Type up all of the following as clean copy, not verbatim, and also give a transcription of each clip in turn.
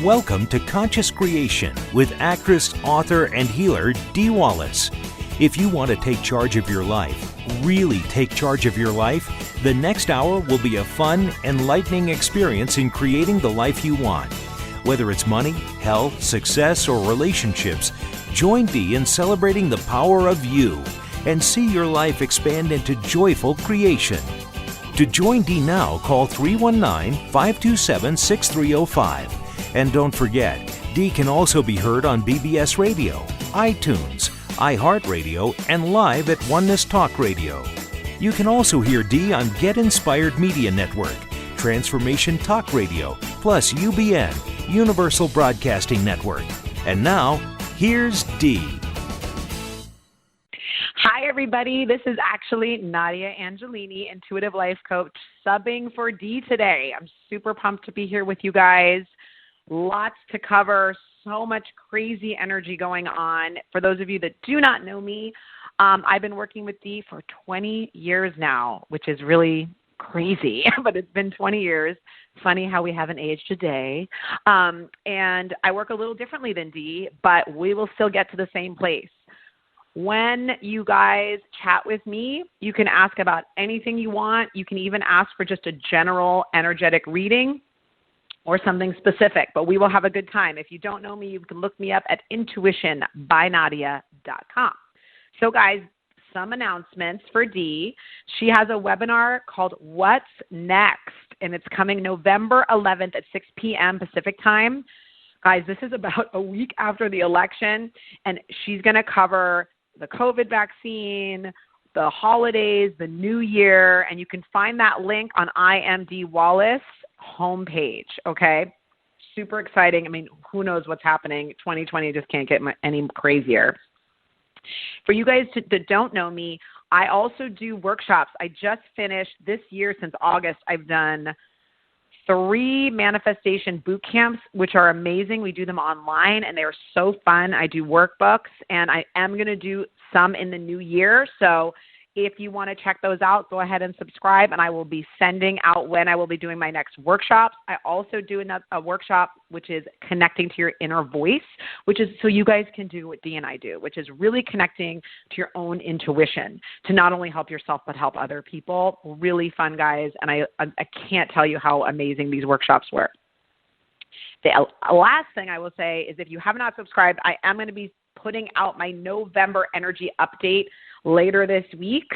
Welcome to Conscious Creation with actress, author, and healer Dee Wallace. If you want to take charge of your life, really take charge of your life, the next hour will be a fun, enlightening experience in creating the life you want. Whether it's money, health, success, or relationships, join Dee in celebrating the power of you and see your life expand into joyful creation. To join Dee now, call 319-527-6305. And don't forget, Dee can also be heard on BBS Radio, iTunes, iHeartRadio, and live at Oneness Talk Radio. You can also hear Dee on Get Inspired Media Network, Transformation Talk Radio, plus UBN, Universal Broadcasting Network. And now, here's Dee. Hi, everybody. This is actually Nadia Angelini, Intuitive Life Coach, subbing for Dee today. I'm super pumped to be here with you guys. Lots to cover, so much crazy energy going on. For those of you that do not know me, I've been working with Dee for 20 years now, which is really crazy, but it's been 20 years. Funny how we haven't aged a day. And I work a little differently than Dee, but we will still get to the same place. When you guys chat with me, you can ask about anything you want. You can even ask for just a general energetic reading or something specific, but we will have a good time. If you don't know me, you can look me up at intuitionbynadia.com. So guys, some announcements for Dee. She has a webinar called What's Next, and it's coming November 11th at 6 p.m. Pacific time. Guys, this is about a week after the election, and she's going to cover the COVID vaccine, the holidays, the new year, and you can find that link on IMD Wallace homepage, okay? Super exciting. I mean, who knows what's happening? 2020 just can't get any crazier. For you guys that don't know me, I also do workshops. I just finished this year, since August, I've done 3 manifestation boot camps, which are amazing. We do them online, and they're so fun. I do workbooks, and I am going to do some in the new year. So if you want to check those out, go ahead and subscribe, and I will be sending out when I will be doing my next workshops. I also do a workshop, which is connecting to your inner voice, which is so you guys can do what Dee and I do, which is really connecting to your own intuition to not only help yourself, but help other people. Really fun, guys, and I can't tell you how amazing these workshops were. The last thing I will say is if you have not subscribed, I am going to be putting out my November energy update later this week.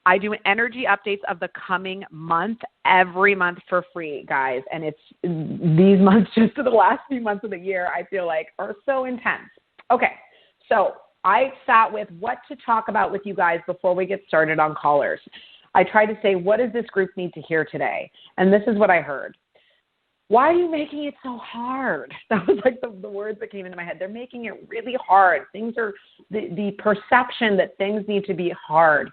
I do energy updates of the coming month every month for free, guys. And it's these months, just the last few months of the year, I feel like are so intense. Okay, so I sat with what to talk about with you guys before we get started on callers. I tried to say, what does this group need to hear today? And this is what I heard. Why are you making it so hard? That was like the words that came into my head. They're making it really hard. Things are the perception that things need to be hard.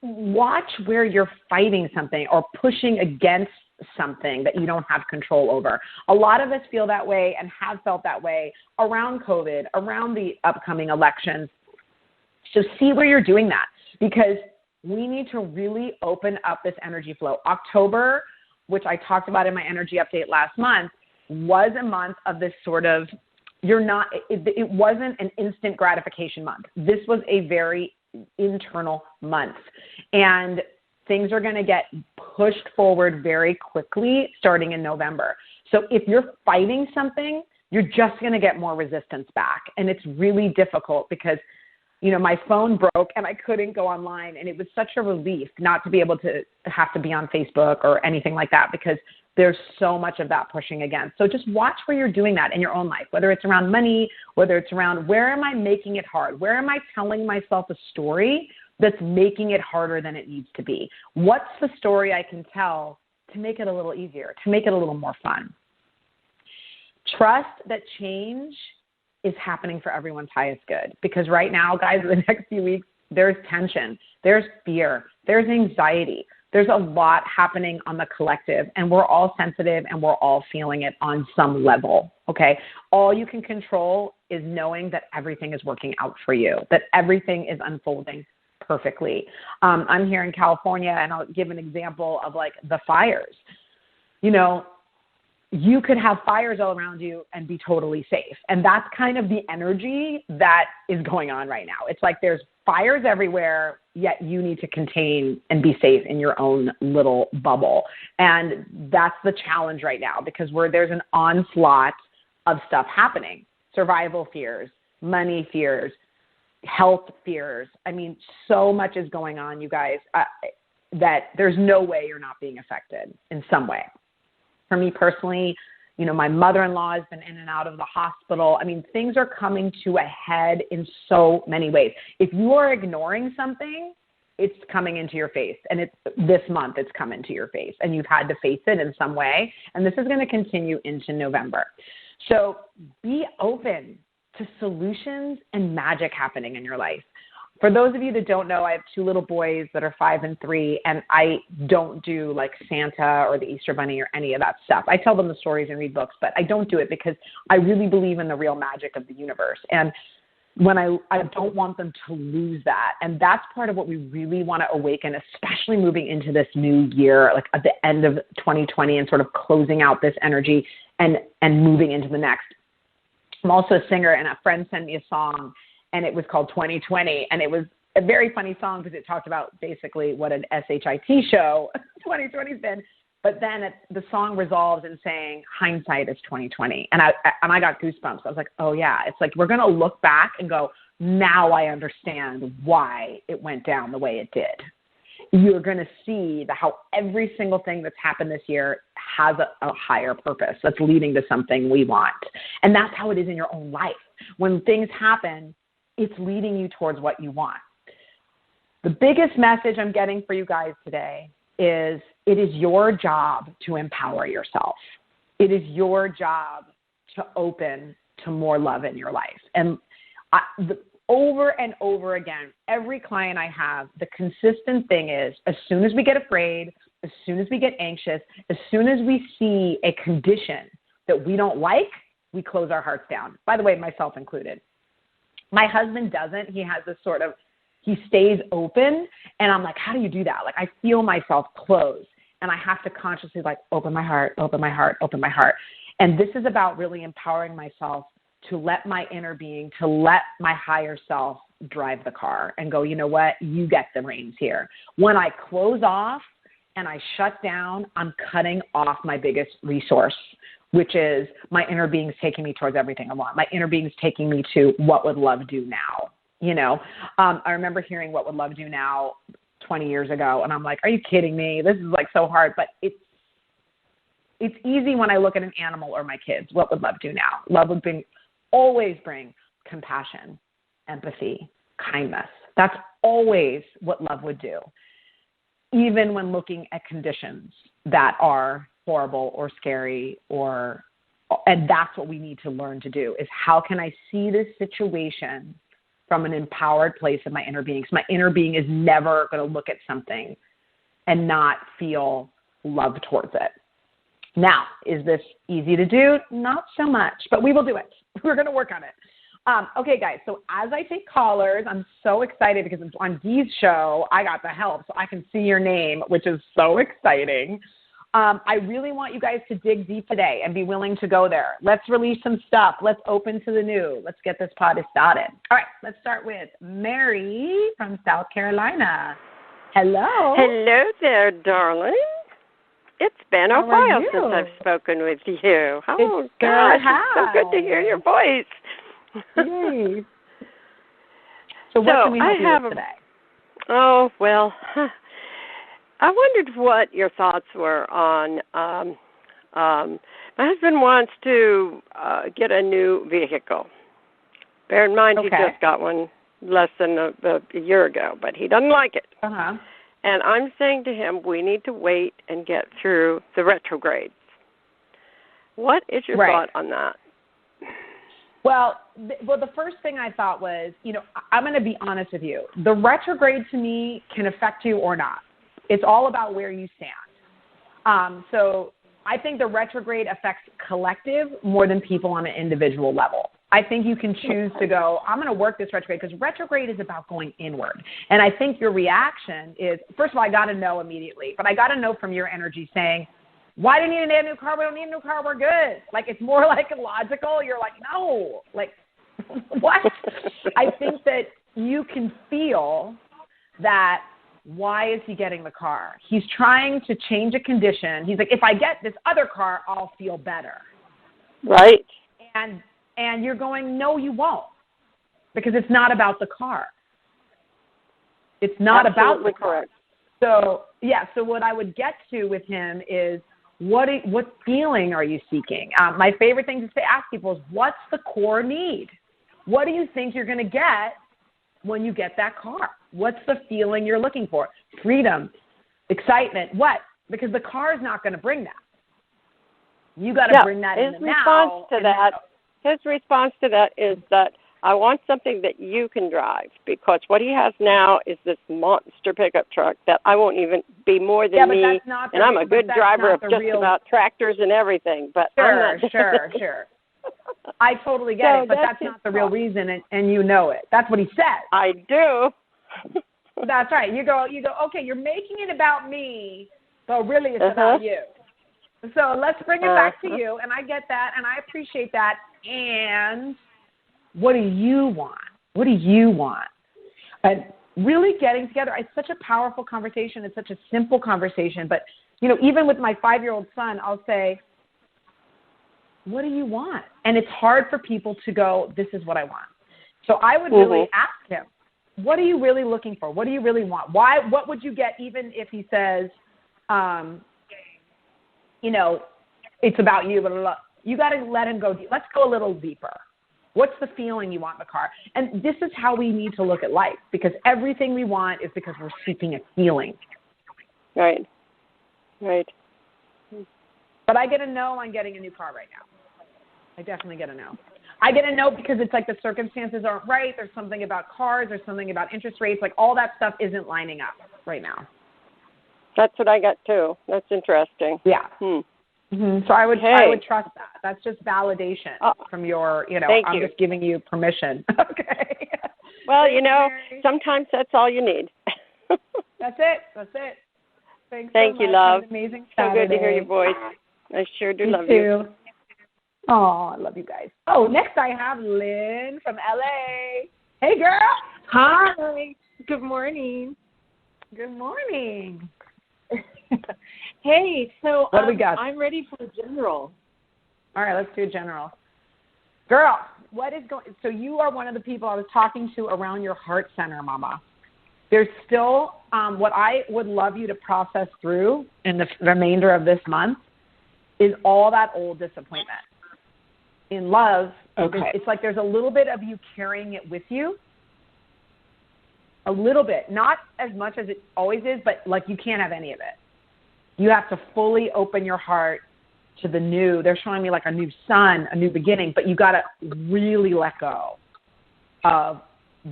Watch where you're fighting something or pushing against something that you don't have control over. A lot of us feel that way and have felt that way around COVID, around the upcoming elections. So see where you're doing that, because we need to really open up this energy flow. October, which I talked about in my energy update last month, was a month of this sort of, it wasn't an instant gratification month. This was a very internal month. And things are going to get pushed forward very quickly starting in November. So if you're fighting something, you're just going to get more resistance back. And it's really difficult because my phone broke and I couldn't go online, and it was such a relief not to be able to have to be on Facebook or anything like that, because there's so much of that pushing against. So just watch where you're doing that in your own life, whether it's around money, whether it's around where am I making it hard? Where am I telling myself a story that's making it harder than it needs to be? What's the story I can tell to make it a little easier, to make it a little more fun? Trust that change is happening for everyone's highest good. Because right now, guys, in the next few weeks, there's tension, there's fear, there's anxiety. There's a lot happening on the collective, and we're all sensitive and we're all feeling it on some level, okay? All you can control is knowing that everything is working out for you, that everything is unfolding perfectly. I'm here in California, and I'll give an example of like the fires. you could have fires all around you and be totally safe. And that's kind of the energy that is going on right now. It's like there's fires everywhere, yet you need to contain and be safe in your own little bubble. And that's the challenge right now, because there's an onslaught of stuff happening. Survival fears, money fears, health fears. I mean, so much is going on, you guys, that there's no way you're not being affected in some way. For me personally, my mother-in-law has been in and out of the hospital. I mean, things are coming to a head in so many ways. If you are ignoring something, it's coming into your face. And this month it's come into your face, and you've had to face it in some way. And this is going to continue into November. So be open to solutions and magic happening in your life. For those of you that don't know, I have 2 little boys that are 5 and 3, and I don't do like Santa or the Easter Bunny or any of that stuff. I tell them the stories and read books, but I don't do it because I really believe in the real magic of the universe. And when I don't want them to lose that. And that's part of what we really want to awaken, especially moving into this new year, like at the end of 2020 and sort of closing out this energy and moving into the next. I'm also a singer, and a friend sent me a song, and it was called 2020. And it was a very funny song because it talked about basically what an SHIT show 2020's been. But then the song resolves in saying hindsight is 2020. And I got goosebumps. I was like, oh yeah, it's like, we're going to look back and go, now I understand why it went down the way it did. You're going to see how every single thing that's happened this year has a higher purpose that's leading to something we want. And that's how it is in your own life. When things happen, it's leading you towards what you want. The biggest message I'm getting for you guys today is it is your job to empower yourself. It is your job to open to more love in your life. And over and over again, every client I have, the consistent thing is, as soon as we get afraid, as soon as we get anxious, as soon as we see a condition that we don't like, we close our hearts down. By the way, myself included. My husband doesn't. He has this sort of, he stays open, and I'm like, how do you do that? Like, I feel myself close, and I have to consciously like open my heart, open my heart, open my heart. And this is about really empowering myself to let my inner being, to let my higher self drive the car and go, you know what, you get the reins here. When I close off and I shut down, I'm cutting off my biggest resource, which is my inner being's taking me towards everything I want. My inner being's taking me to what would love do now. I remember hearing what would love do now 20 years ago, and I'm like, are you kidding me? This is like so hard, but it's easy when I look at an animal or my kids. What would love do now? Love would always bring compassion, empathy, kindness. That's always what love would do, even when looking at conditions that are horrible or scary, and that's what we need to learn to do, is how can I see this situation from an empowered place of my inner being? So my inner being is never going to look at something and not feel love towards it. Now, is this easy to do? Not so much, but we will do it. We're going to work on it. Okay, guys, so as I take callers, I'm so excited because on Dee's show, I got the help, so I can see your name, which is so exciting. I really want you guys to dig deep today and be willing to go there. Let's release some stuff. Let's open to the new. Let's get this party started. All right, let's start with Mary from South Carolina. Hello. Hello there, darling. It's been a while since I've spoken with you. Oh, gosh, it's so good to hear your voice. Yay. So what can we help you with today? Oh, well, I wondered what your thoughts were on, my husband wants to get a new vehicle. Bear in mind, he just got one less than a year ago, but he doesn't like it. Uh-huh. And I'm saying to him, we need to wait and get through the retrogrades. What is your thought on that? Well, the first thing I thought was, I'm going to be honest with you. The retrograde to me can affect you or not. It's all about where you stand. So I think the retrograde affects collective more than people on an individual level. I think you can choose to go, I'm going to work this retrograde, because retrograde is about going inward. And I think your reaction is, first of all, I got to know immediately, but I got to know from your energy saying, Why do you need a new car? We don't need a new car. We're good. Like, it's more like logical. You're like, no. Like, what? I think that you can feel that. Why is he getting the car? He's trying to change a condition. He's like, if I get this other car, I'll feel better. Right. And you're going, no, you won't, because it's not about the car. It's not Absolutely about the car. Correct. So, yeah, so what I would get to with him is, what feeling are you seeking? My favorite thing to ask people is, what's the core need? What do you think you're going to get when you get that car? What's the feeling you're looking for? Freedom, excitement, what? Because the car is not going to bring that. You got to bring that in the now. His response to that is that I want something that you can drive, because what he has now is this monster pickup truck that I won't even be more than me. And I'm a good driver of just about tractors and everything. But Sure. I totally get it, but that's not the real reason, and you know it. That's what he said. I do. That's right. You go, okay, you're making it about me, but really it's about you. So let's bring it back to you, and I get that, and I appreciate that. And what do you want? What do you want? And really getting together, it's such a powerful conversation. It's such a simple conversation. But, even with my 5-year-old son, I'll say, what do you want? And it's hard for people to go, this is what I want. So I would really ask him, what are you really looking for? What do you really want? Why? What would you get even if he says, it's about you, blah, blah, blah. You got to let him go deep. Let's go a little deeper. What's the feeling you want in the car? And this is how we need to look at life, because everything we want is because we're seeking a feeling. Right. But I get a no on getting a new car right now. I definitely get a no. I get a no because it's like the circumstances aren't right. There's something about cars. There's something about interest rates. Like, all that stuff isn't lining up right now. That's what I got too. That's interesting. Yeah. So I would trust that. That's just validation from your, I'm just giving you permission. Okay. Well, sometimes that's all you need. That's it. Thanks Thank so you, much. love. Amazing Saturday. So good to hear your voice. I sure do love you. Oh, I love you guys. Oh, next I have Lynn from LA. Hey, girl. Hi. Good morning. Good morning. Hey, so what do we got? I'm ready for a general. All right, let's do a general. Girl, what is going? So you are one of the people I was talking to around your heart center, Mama. There's still what I would love you to process through in the remainder of this month is all that old disappointment. In love, it's like there's a little bit of you carrying it with you. A little bit. Not as much as it always is, but like you can't have any of it. You have to fully open your heart to the new. They're showing me like a new sun, a new beginning, but you got to really let go of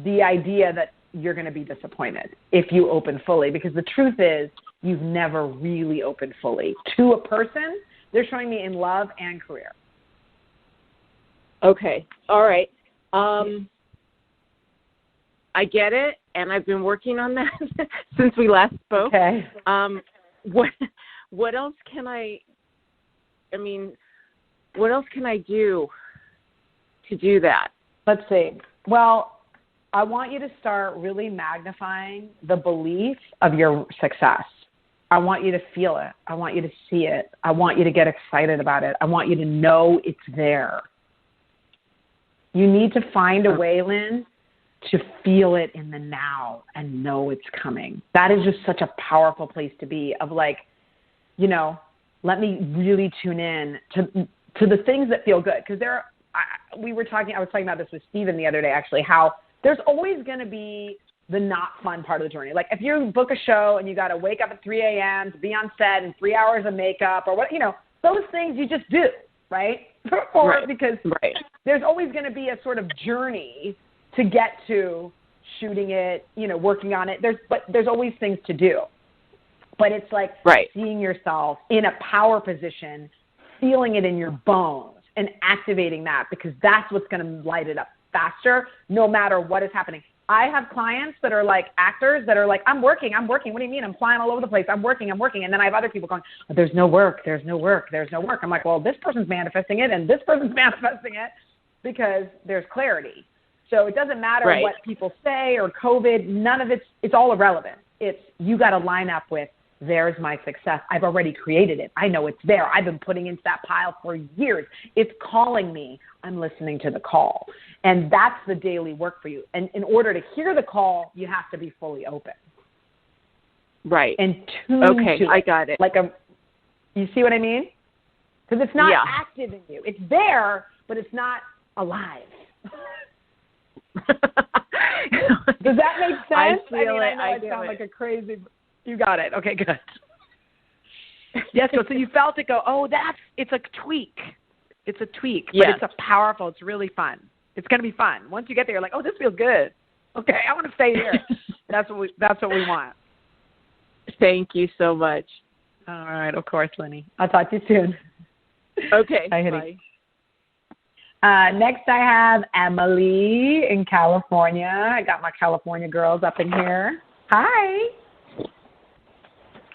the idea that you're going to be disappointed if you open fully, because the truth is you've never really opened fully to a person. They're showing me in love and career. Okay. All right. I get it, and I've been working on that since we last spoke. Okay. What else can what else can I do to do that? Let's see. Well, I want you to start really magnifying the belief of your success. I want you to feel it. I want you to see it. I want you to get excited about it. I want you to know it's there. You need to find a way, Lynn, to feel it in the now and know it's coming. That is just such a powerful place to be, of like, let me really tune in to the things that feel good. Because I was talking about this with Steven the other day, actually, how there's always going to be the not fun part of the journey. Like if you book a show and you got to wake up at 3 a.m. to be on set and 3 hours of makeup or what, those things you just do, right? Because there's always going to be a sort of journey to get to shooting it, working on it. There's always things to do. But it's like seeing yourself in a power position, feeling it in your bones and activating that, because that's what's going to light it up faster no matter what is happening. I have clients that are like actors that are like, I'm working. What do you mean? I'm flying all over the place. I'm working. And then I have other people going, there's no work. I'm like, well, this person's manifesting it and this person's manifesting it because there's clarity. So it doesn't matter what people say or COVID, none of it's all irrelevant. It's you got to line up with, there's my success. I've already created it. I know it's there. I've been putting into that pile for years. It's calling me. I'm listening to the call. And that's the daily work for you. And in order to hear the call, you have to be fully open. Right. And tune to it. I got it. You see what I mean? Because it's not active in you. It's there, but it's not alive. Does that make sense? I know I sound like a crazy. You got it. Okay, good. Yes, so you felt it go, it's a tweak. It's a tweak, but it's powerful. It's really fun. It's going to be fun. Once you get there, you're like, this feels good. Okay, I want to stay here. That's what we want. Thank you so much. All right, of course, Lenny. I'll talk to you soon. Okay, bye. Next, I have Emily in California. I got my California girls up in here. Hi.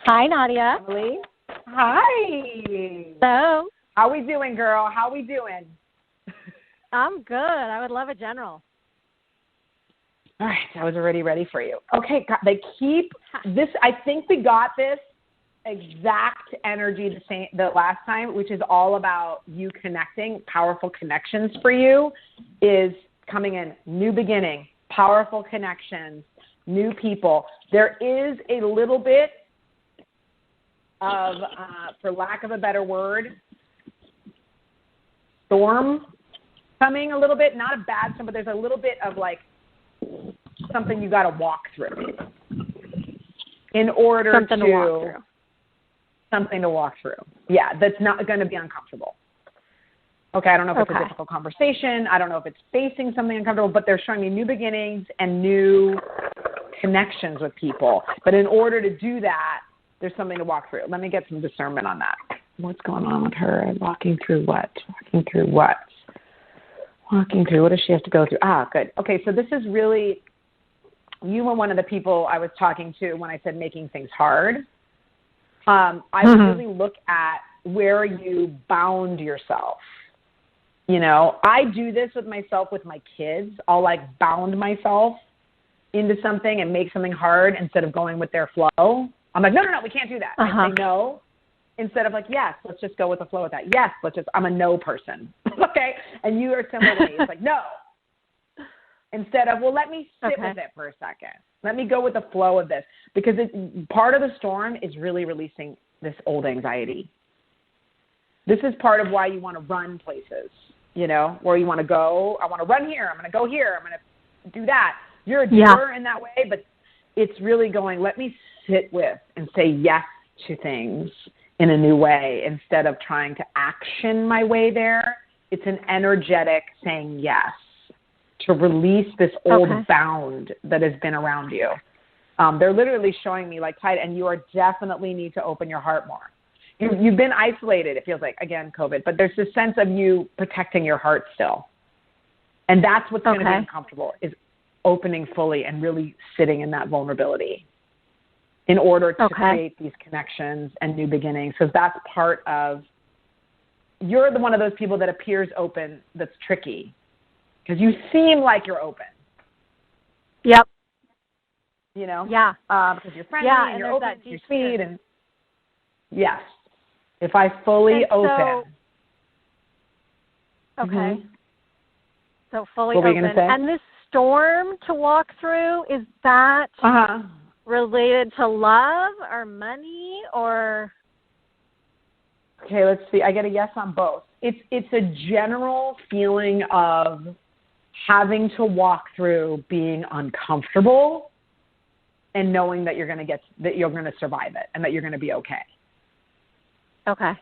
Hi, Nadia. Emily. Hi. Hello. How we doing, girl? How we doing? I'm good. I would love a general. All right, I was already ready for you. Okay, they keep this. I think we got this exact energy the last time, which is all about you connecting. Powerful connections for you is coming in. New beginning, powerful connections, new people. There is a little bit of, for lack of a better word, storm coming a little bit. Not a bad storm, but there's a little bit of like something you got to walk through in order something to walk through. Something to walk through. Yeah, that's not going to be uncomfortable. Okay, I don't know if it's a difficult conversation. I don't know if it's facing something uncomfortable, but they're showing me new beginnings and new connections with people. But in order to do that, there's something to walk through. Let me get some discernment on that. What's going on with her? Walking through what? What does she have to go through? Good. Okay, so this is really, you were one of the people I was talking to when I said making things hard. I really look at where you bound yourself. You know, I do this with myself, with my kids. I'll like bound myself into something and make something hard instead of going with their flow. I'm like, no, we can't do that. I say no instead of like, yes, let's just go with the flow with that. Yes, I'm a no person. Okay. And you are similar to me. It's like, no. Instead of, well, let me sit with it for a second. Let me go with the flow of this. Because part of the storm is really releasing this old anxiety. This is part of why you want to run places, you know, where you want to go. I want to run here. I'm going to go here. I'm going to do that. You're a doer in that way, but it's really going, let me sit with and say yes to things in a new way instead of trying to action my way there. It's an energetic saying yes to release this old bound that has been around you. They're literally showing me like, Tide, and you are definitely need to open your heart more. You've been isolated, it feels like, again, COVID, but there's this sense of you protecting your heart still. And that's what's going to be uncomfortable, is opening fully and really sitting in that vulnerability in order to create these connections and new beginnings. Because that's part of, you're the one of those people that appears open that's tricky. Because you seem like you're open. Yep. You know? Yeah. Because you're friendly and you're open, you're sweet. And yes. If I fully open. So fully what were you open. Gonna say? And this storm to walk through, is that related to love or money or? Okay, let's see. I get a yes on both. It's a general feeling of having to walk through being uncomfortable and knowing that you're going to survive it and that you're going to be okay. Okay.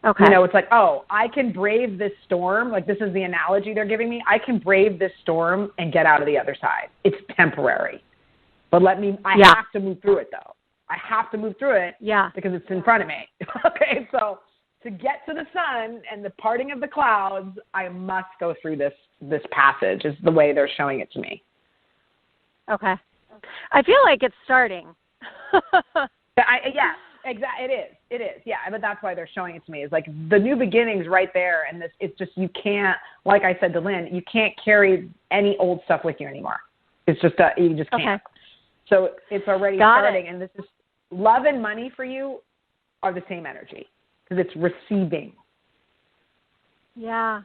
You know, it's like, I can brave this storm. Like, this is the analogy they're giving me. I can brave this storm and get out of the other side. It's temporary. But I have to move through it, though. I have to move through it because it's in front of me. Okay, so to get to the sun and the parting of the clouds, I must go through this passage is the way they're showing it to me. Okay. I feel like it's starting. Yeah, exactly. It is. Yeah, but that's why they're showing it to me. Is like the new beginnings right there, and this. It's just you can't. Like I said to Lynn, you can't carry any old stuff with you anymore. It's just you just can't. Okay. So it's already starting, and this is love and money for you are the same energy because it's receiving. Yeah.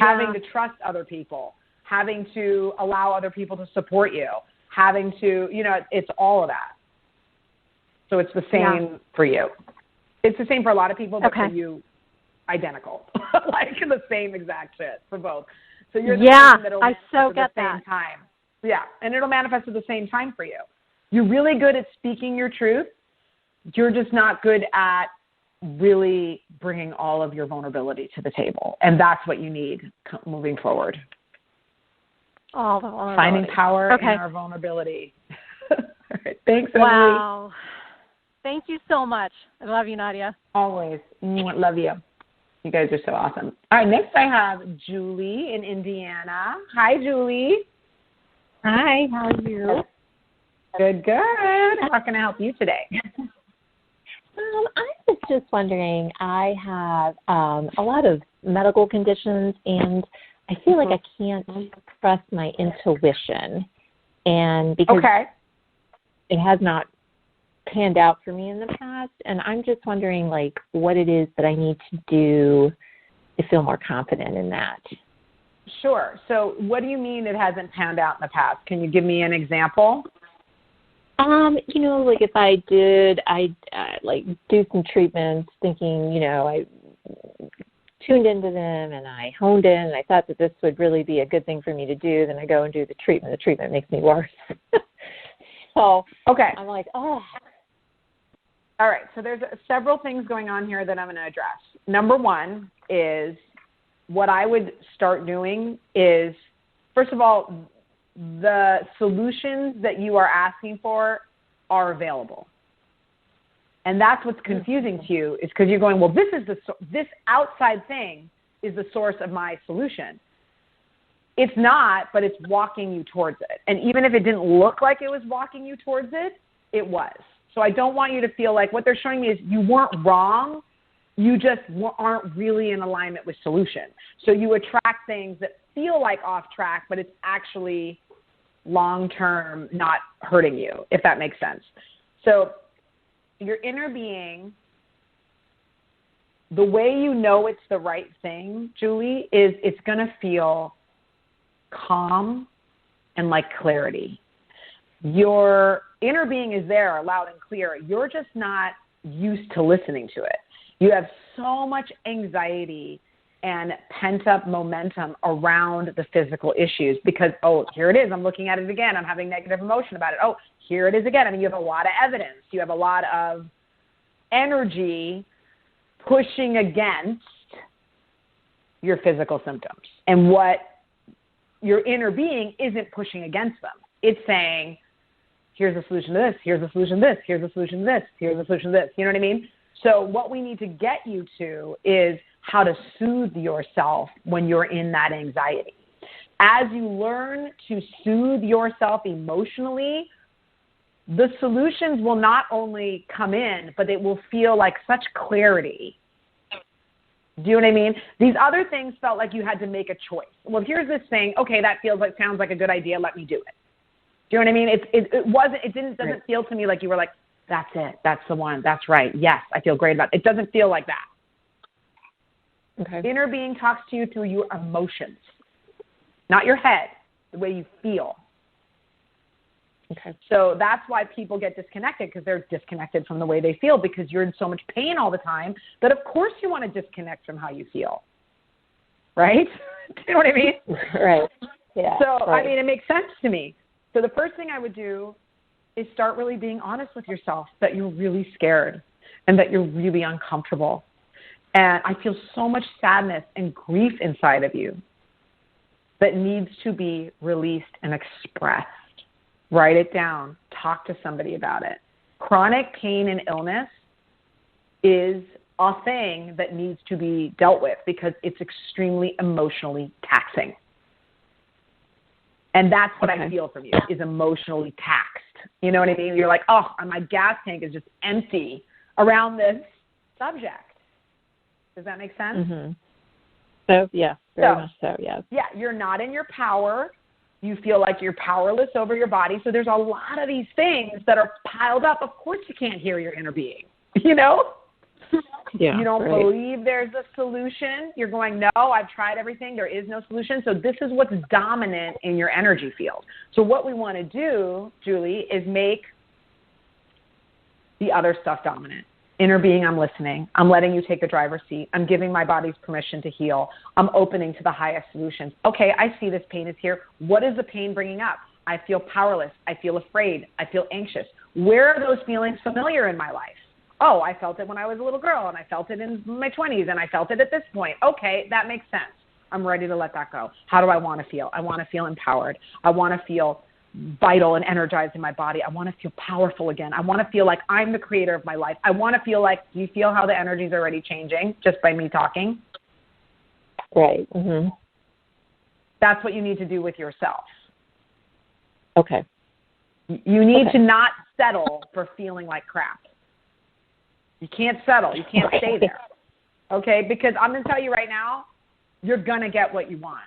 Having to trust other people, having to allow other people to support you, having to, it's all of that. So it's the same for you. It's the same for a lot of people, but for you, identical. Like the same exact shit for both. So you're the person that'll I so get at the that. same time. Yeah, and it'll manifest at the same time for you. You're really good at speaking your truth. You're just not good at really bringing all of your vulnerability to the table. And that's what you need moving forward. All the vulnerability. Finding power in our vulnerability. All right. Thanks, Emily. Wow. Thank you so much. I love you, Nadia. Always. Love you. You guys are so awesome. All right, next I have Julie in Indiana. Hi, Julie. Hi, how are you? Good. How can I help you today? I was just wondering, I have a lot of medical conditions, and I feel like I can't trust my intuition. And because it has not panned out for me in the past, and I'm just wondering, like, what it is that I need to do to feel more confident in that. Sure. So what do you mean it hasn't panned out in the past? Can you give me an example? Like if I did, I'd do some treatments thinking, I tuned into them and I honed in and I thought that this would really be a good thing for me to do. Then I go and do the treatment. The treatment makes me worse. So I'm like, oh. All right. So there's several things going on here that I'm going to address. Number one is what I would start doing is, first of all, the solutions that you are asking for are available. And that's what's confusing to you is because you're going, well, this outside thing is the source of my solution. It's not, but it's walking you towards it. And even if it didn't look like it was walking you towards it, it was. So I don't want you to feel like what they're showing me is you weren't wrong. You just aren't really in alignment with solution. So you attract things that feel like off track, but it's actually long-term not hurting you, if that makes sense. So your inner being, the way you know it's the right thing, Julie, is it's going to feel calm and like clarity. Your inner being is there loud and clear. You're just not used to listening to it. You have so much anxiety and pent-up momentum around the physical issues because, here it is. I'm looking at it again. I'm having negative emotion about it. Here it is again. I mean, you have a lot of evidence. You have a lot of energy pushing against your physical symptoms. And what your inner being isn't pushing against them. It's saying, here's a solution to this, here's a solution to this, here's a solution to this, here's a solution to this. You know what I mean? So what we need to get you to is how to soothe yourself when you're in that anxiety. As you learn to soothe yourself emotionally, the solutions will not only come in, but it will feel like such clarity. Do you know what I mean? These other things felt like you had to make a choice. Well, here's this thing. Okay, that sounds like a good idea. Let me do it. Do you know what I mean? It doesn't feel to me like you were like, that's it. That's the one. That's right. Yes, I feel great about it. It doesn't feel like that. Okay. Inner being talks to you through your emotions, not your head, the way you feel. Okay. So that's why people get disconnected because they're disconnected from the way they feel because you're in so much pain all the time that of course you want to disconnect from how you feel. Right? Do you know what I mean? Right. Yeah. So, right. I mean, it makes sense to me. So the first thing I would do is start really being honest with yourself that you're really scared and that you're really uncomfortable. And I feel so much sadness and grief inside of you that needs to be released and expressed. Write it down. Talk to somebody about it. Chronic pain and illness is a thing that needs to be dealt with because it's extremely emotionally taxing. And that's what I feel from you, is emotionally taxed. You know what I mean? You're like, oh, my gas tank is just empty around this subject. Does that make sense? Mm-hmm. So, yeah, very much so, yes. Yeah, you're not in your power. You feel like you're powerless over your body. So there's a lot of these things that are piled up. Of course you can't hear your inner being, you know? Yeah, you don't believe there's a solution. You're going, no, I've tried everything. There is no solution. So this is what's dominant in your energy field. So what we want to do, Julie, is make the other stuff dominant. Inner being, I'm listening. I'm letting you take the driver's seat. I'm giving my body's permission to heal. I'm opening to the highest solutions. Okay, I see this pain is here. What is the pain bringing up? I feel powerless. I feel afraid. I feel anxious. Where are those feelings familiar in my life? Oh, I felt it when I was a little girl, and I felt it in my 20s, and I felt it at this point. Okay, that makes sense. I'm ready to let that go. How do I want to feel? I want to feel empowered. I want to feel vital and energized in my body. I want to feel powerful again. I want to feel like I'm the creator of my life. I want to feel like, do you feel how the energy is already changing just by me talking? Right. Mm-hmm. That's what you need to do with yourself. Okay. You need to not settle for feeling like crap. You can't settle. You can't stay there. Okay? Because I'm going to tell you right now, you're going to get what you want.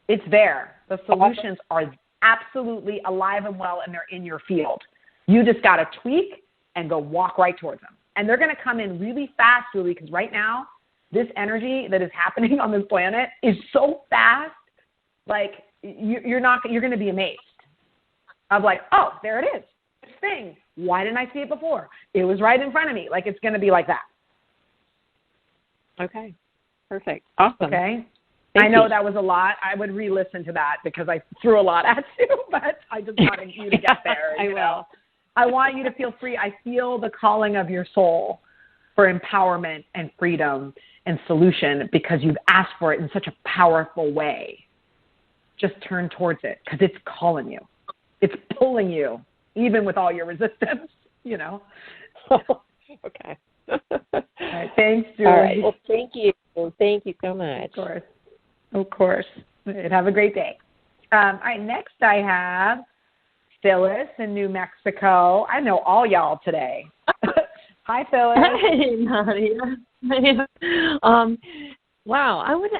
It's there. The solutions are absolutely alive and well, and they're in your field. You just got to tweak and go walk right towards them. And they're going to come in really fast, Julie, because right now, this energy that is happening on this planet is so fast, like you're going to be amazed. Of like, oh, there it is. This thing. Why didn't I see it before? It was right in front of me. Like, it's going to be like that. Okay. Perfect. Awesome. Okay. I know that was a lot. I would re-listen to that because I threw a lot at you, but I just wanted you to get there. I will. I want you to feel free. I feel the calling of your soul for empowerment and freedom and solution because you've asked for it in such a powerful way. Just turn towards it because it's calling you. It's pulling you, even with all your resistance, you know. Okay. All right, thanks, Julie. All right. Well, thank you. Thank you so much. Of course. Have a great day. All right, next I have Phyllis in New Mexico. I know all y'all today. Hi, Phyllis. Hey, Nadia. Wow, I would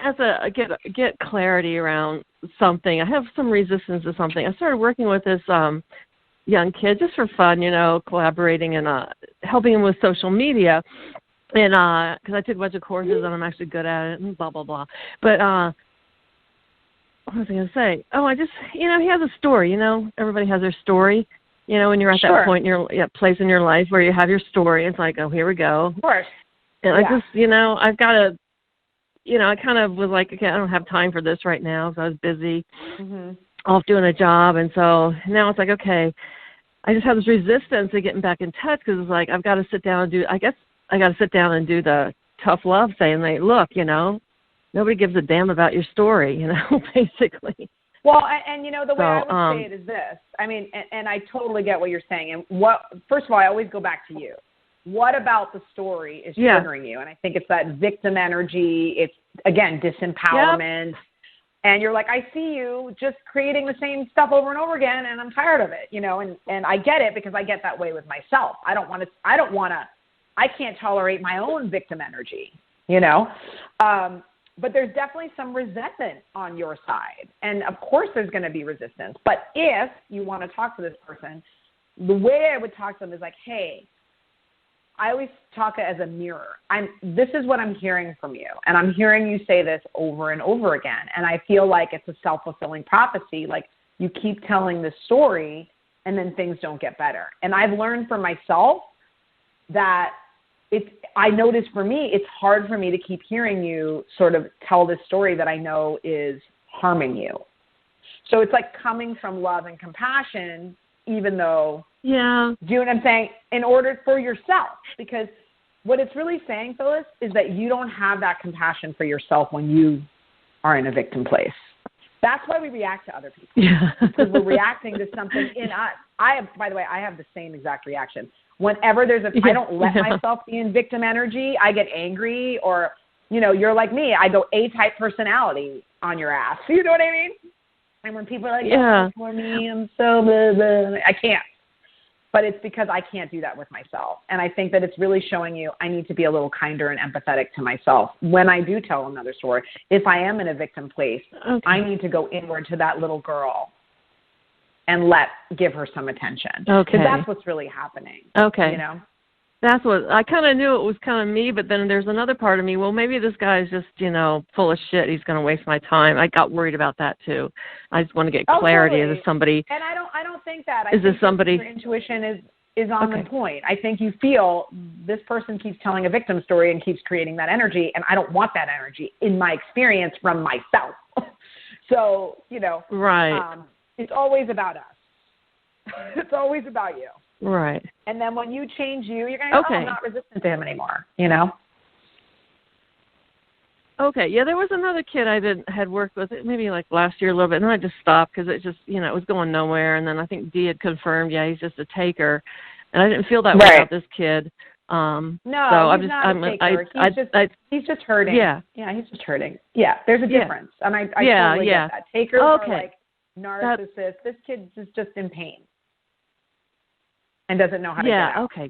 get clarity around something. I have some resistance to something. I started working with this young kid just for fun, you know, collaborating and helping him with social media. And because I took a bunch of courses and I'm actually good at it and blah, blah, blah. But what was I going to say? Oh, I just, you know, he has a story, you know. Everybody has their story. You know, when you're at that point in your place in your life where you have your story, it's like, oh, here we go. Of course. And I just, you know, I've got to, you know, I kind of was like, okay, I don't have time for this right now because I was busy off doing a job. And so now it's like, okay, I just have this resistance to getting back in touch because it's like I've got to sit down and do, I guess I got to sit down and do the tough love saying, like, look, you know, nobody gives a damn about your story, you know, basically. Well, and you know, the way I would say it is this. I mean, and I totally get what you're saying. And first of all, I always go back to you. What about the story is triggering you? And I think it's that victim energy. It's, again, disempowerment. Yep. And you're like, I see you just creating the same stuff over and over again, and I'm tired of it, you know. And I get it because I get that way with myself. I can't tolerate my own victim energy, you know. But there's definitely some resentment on your side. And, of course, there's going to be resistance. But if you want to talk to this person, the way I would talk to them is like, hey, I always talk as a mirror. This is what I'm hearing from you. And I'm hearing you say this over and over again. And I feel like it's a self-fulfilling prophecy. Like, you keep telling this story, and then things don't get better. And I've learned for myself that I notice for me, it's hard for me to keep hearing you sort of tell this story that I know is harming you. So it's like coming from love and compassion, even though, do you know what I'm saying? In order for yourself, because what it's really saying, Phyllis, is that you don't have that compassion for yourself when you are in a victim place. That's why we react to other people. Yeah. Because we're reacting to something in us. By the way, I have the same exact reaction. Whenever I don't let myself be in victim energy, I get angry, or, you know, you're like me. I go A-type personality on your ass. You know what I mean? And when people are like, yeah, oh, for me, I'm so blah, blah, I can't. But it's because I can't do that with myself. And I think that it's really showing you I need to be a little kinder and empathetic to myself. When I do tell another story, if I am in a victim place, I need to go inward to that little girl and give her some attention. Okay. Because that's what's really happening. Okay. You know? That's what I kind of knew it was kind of me, but then there's another part of me. Well, maybe this guy's just, full of shit. He's going to waste my time. I got worried about that too. I just want to get clarity. Totally. Is this somebody? And I don't think that. Is this somebody? Your intuition is on the point. I think you feel this person keeps telling a victim story and keeps creating that energy, and I don't want that energy in my experience from myself. So, right. It's always about us. It's always about you. Right. And then when you change you're going to go, I'm not resistant to him anymore, Okay. Yeah, there was another kid I had worked with maybe like last year a little bit, and then I just stopped because it just, it was going nowhere. And then I think Dee had confirmed, he's just a taker. And I didn't feel that way about this kid. No, so he's not a taker. He's just hurting. Yeah. Yeah, he's just hurting. Yeah, there's a difference. And I totally get that. Takers are like narcissists. This kid is just in pain and doesn't know how to get out. Okay.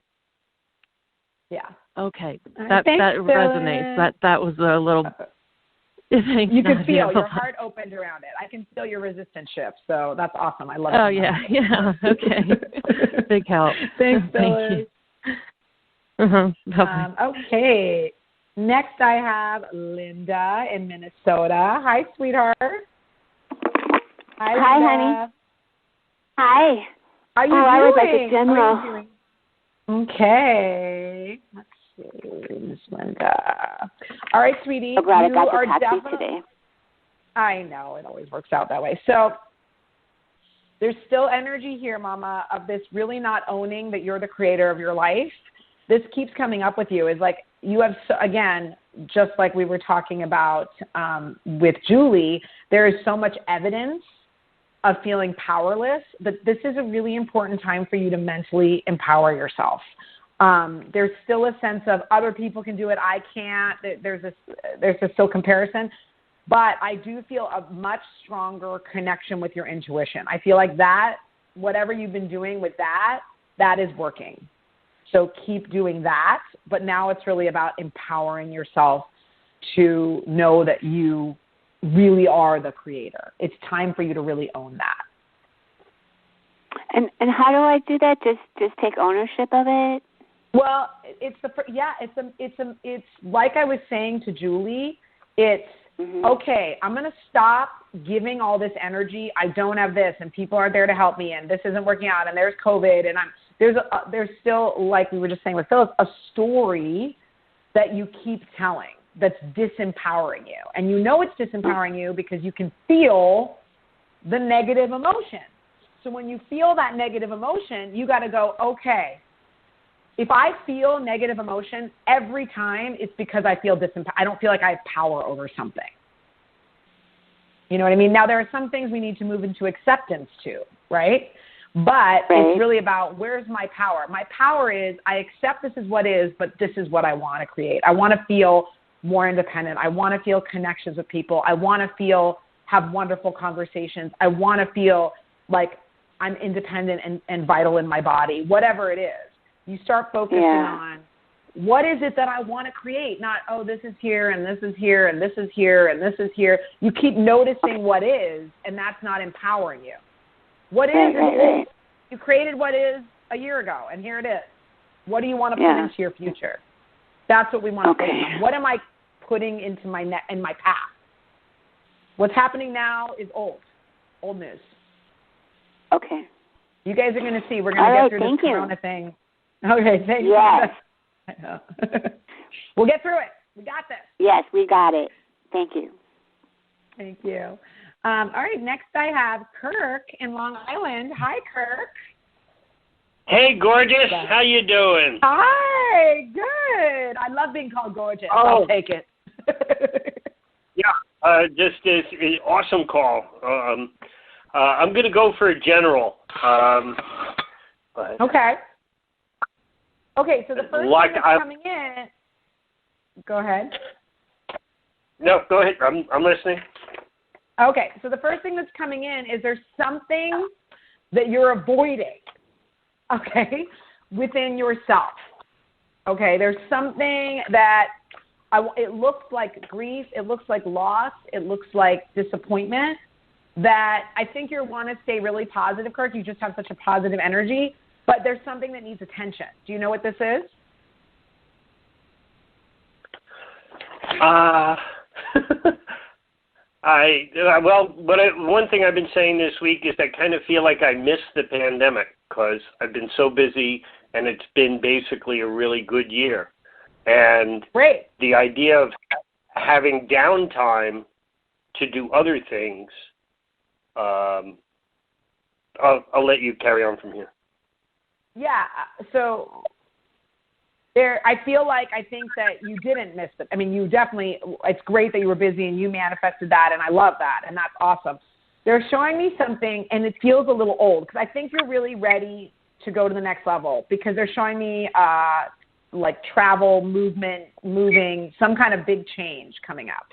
Yeah. Okay. That resonates. That was a little. You can feel your heart opened around it. I can feel your resistance shift. So that's awesome. I love it. Oh yeah. Yeah. Okay. Big help. Thanks, Thank you. Bye. Okay. Next, I have Linda in Minnesota. Hi, sweetheart. Hi, Linda. Hi, honey. Hi. How are you doing? I was like a general. Okay. Let's see, Miss Linda. All right, sweetie. So glad I got to talk to you today. I know. It always works out that way. So there's still energy here, Mama, of this really not owning that you're the creator of your life. This keeps coming up with you. Is like you have, again, just like we were talking about with Julie, there is so much evidence of feeling powerless, but this is a really important time for you to mentally empower yourself. There's still a sense of other people can do it, I can't. There's a still comparison, but I do feel a much stronger connection with your intuition. I feel like that, whatever you've been doing with that is working. So keep doing that, but now it's really about empowering yourself to know that you really are the creator. It's time for you to really own that. And how do I do that? Just take ownership of it? Well, it's like I was saying to Julie, it's okay, I'm going to stop giving all this energy. I don't have this and people aren't there to help me and this isn't working out and there's COVID and there's still, like we were just saying with Phyllis, a story that you keep telling that's disempowering you. And you know it's disempowering you because you can feel the negative emotion. So when you feel that negative emotion, you got to go, okay, if I feel negative emotion every time, it's because I feel I don't feel like I have power over something. You know what I mean? Now, there are some things we need to move into acceptance to, right? But it's really about where's my power? My power is I accept this is what is, but this is what I want to create. I want to feel more independent. I want to feel connections with people. I want to have wonderful conversations. I want to feel like I'm independent and vital in my body, whatever it is. You start focusing on what is it that I want to create, not, oh, this is here and this is here and this is here and this is here. You keep noticing what is, and that's not empowering you. What is, you created what is a year ago, and here it is. What do you want to put into your future? That's what we want to focus on. What am I putting into in my path? What's happening now is old news. Okay. You guys are going to see. We're going to get through this Corona thing. Okay, thank you. Yes. We'll get through it. We got this. Yes, we got it. Thank you. Thank you. All right, next I have Kirk in Long Island. Hi, Kirk. Hey, gorgeous. How you doing? Hi, good. I love being called gorgeous. I'll take it. Just this awesome call. I'm going to go for a general. Okay. Okay, so the first thing that's coming in. Go ahead. No, go ahead. I'm listening. Okay, so the first thing that's coming in is there's something that you're avoiding, okay, within yourself. Okay, there's something that it looks like grief, it looks like loss, it looks like disappointment that I think you want to stay really positive, Kirk. You just have such a positive energy, but there's something that needs attention. Do you know what this is? One thing I've been saying this week is I kind of feel like I missed the pandemic because I've been so busy, and it's been basically a really good year. And Great. The idea of having downtime to do other things, I'll let you carry on from here. Yeah. So I think that you didn't miss it. I mean, you definitely, it's great that you were busy and you manifested that, and I love that, and that's awesome. They're showing me something, and it feels a little old, because I think you're really ready to go to the next level, because they're showing me like travel, movement, moving, some kind of big change coming up.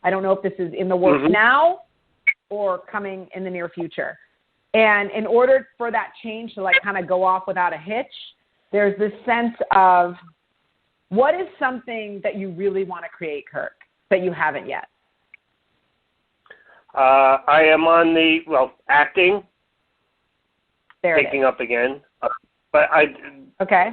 I don't know if this is in the works now or coming in the near future. And in order for that change to like kind of go off without a hitch, there's this sense of what is something that you really want to create, Kirk, that you haven't yet? I am on acting. Picking up again. Okay.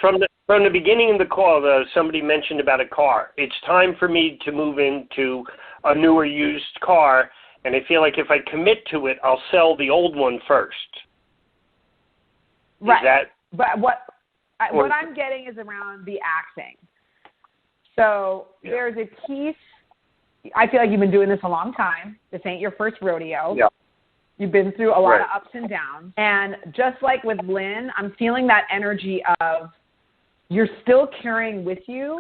From the beginning of the call, somebody mentioned about a car. It's time for me to move into a newer used car, and I feel like if I commit to it, I'll sell the old one first. Right. But what I'm getting is around the acting. So there's a piece. I feel like you've been doing this a long time. This ain't your first rodeo. Yeah. You've been through a lot of ups and downs. And just like with Lynn, I'm feeling that energy of you're still carrying with you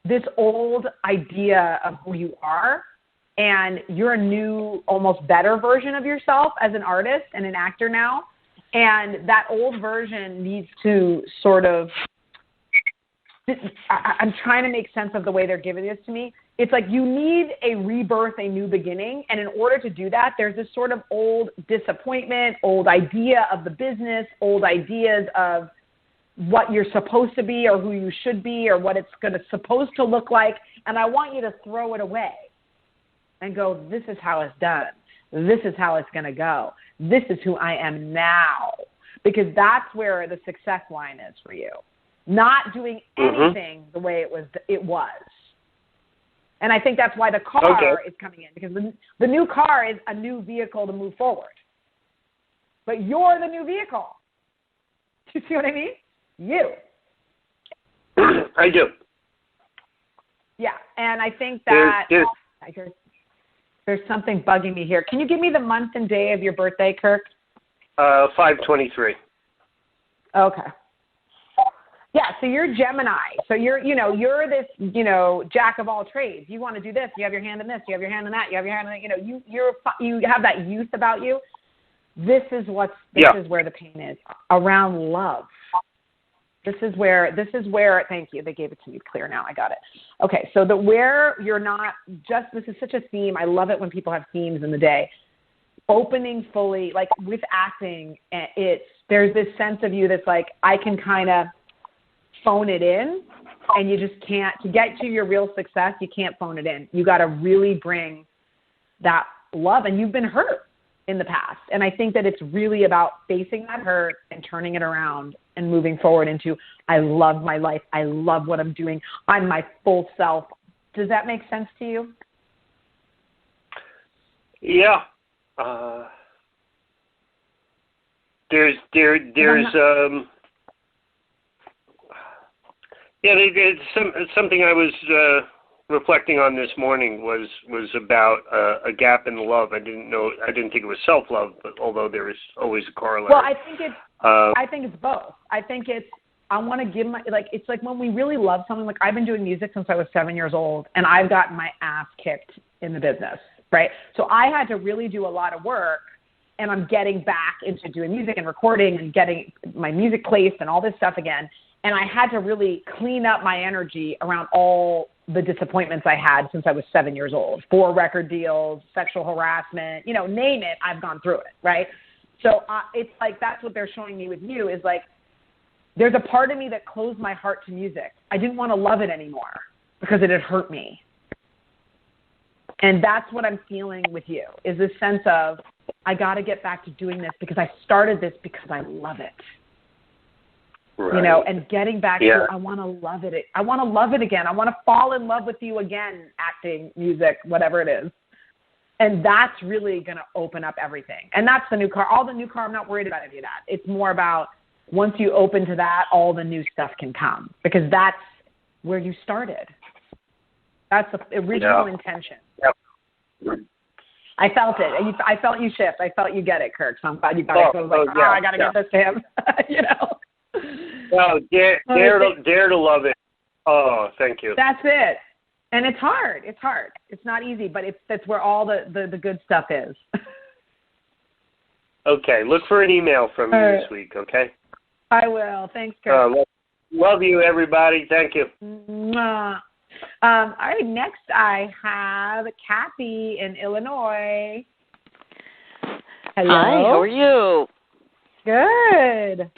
this old idea of who you are, and you're a new, almost better version of yourself as an artist and an actor now. And that old version needs to sort of, I'm trying to make sense of the way they're giving this to me. It's like you need a rebirth, a new beginning. And in order to do that, there's this sort of old disappointment, old idea of the business, old ideas of what you're supposed to be or who you should be or what it's supposed to look like. And I want you to throw it away and go, this is how it's done. This is how it's going to go. This is who I am now. Because that's where the success line is for you. Not doing anything the way it was. And I think that's why the car is coming in, because the new car is a new vehicle to move forward. But you're the new vehicle. Do you see what I mean? You. I do. Yeah, and I think that there's something bugging me here. Can you give me the month and day of your birthday, Kirk? 5/23. Okay. Yeah, so you're Gemini. So you're this, jack of all trades. You want to do this. You have your hand in this. You have your hand in that. You have your hand in that. You have that youth about you. This is where the pain is, around love. This is where, thank you. They gave it to me clear now. I got it. Okay. So where you're not just, this is such a theme. I love it when people have themes in the day. Opening fully, like with acting, there's this sense of you that's like, I can kind of phone it in, and you just can't. To get to your real success, you can't phone it in. You got to really bring that love, and you've been hurt in the past. And I think that it's really about facing that hurt and turning it around and moving forward into, I love my life. I love what I'm doing. I'm my full self. Does that make sense to you? Yeah. There's it's something I was reflecting on this morning was about a gap in love. I didn't think it was self-love, but although there is always a corollary. Well, I think it's both. I think I want to give it's like when we really love something. Like I've been doing music since I was 7 years old, and I've gotten my ass kicked in the business, right? So I had to really do a lot of work, and I'm getting back into doing music and recording and getting my music placed and all this stuff again. And I had to really clean up my energy around all the disappointments I had since I was 7 years old. 4 record deals, sexual harassment, name it, I've gone through it, right? So it's like that's what they're showing me with you is like there's a part of me that closed my heart to music. I didn't want to love it anymore because it had hurt me. And that's what I'm feeling with you is this sense of I got to get back to doing this because I started this because I love it. Right. And getting back to I want to love it. I want to love it again. I want to fall in love with you again, acting, music, whatever it is. And that's really going to open up everything. And that's the new car. All the new car, I'm not worried about any of that. It's more about once you open to that, all the new stuff can come because that's where you started. That's the original intention. Yep. I felt it. And I felt you shift. I felt you get it, Kirk. So I'm glad you got it. So I was like, I got to get this to him. Well, dare to love it. Oh, thank you. That's it. And it's hard. It's hard. It's not easy, but that's where all the good stuff is. Okay. Look for an email from you this week, okay? I will. Thanks, Kirk. Love you, everybody. Thank you. All right. Next, I have Kathy in Illinois. Hello. Hi. How are you? Good.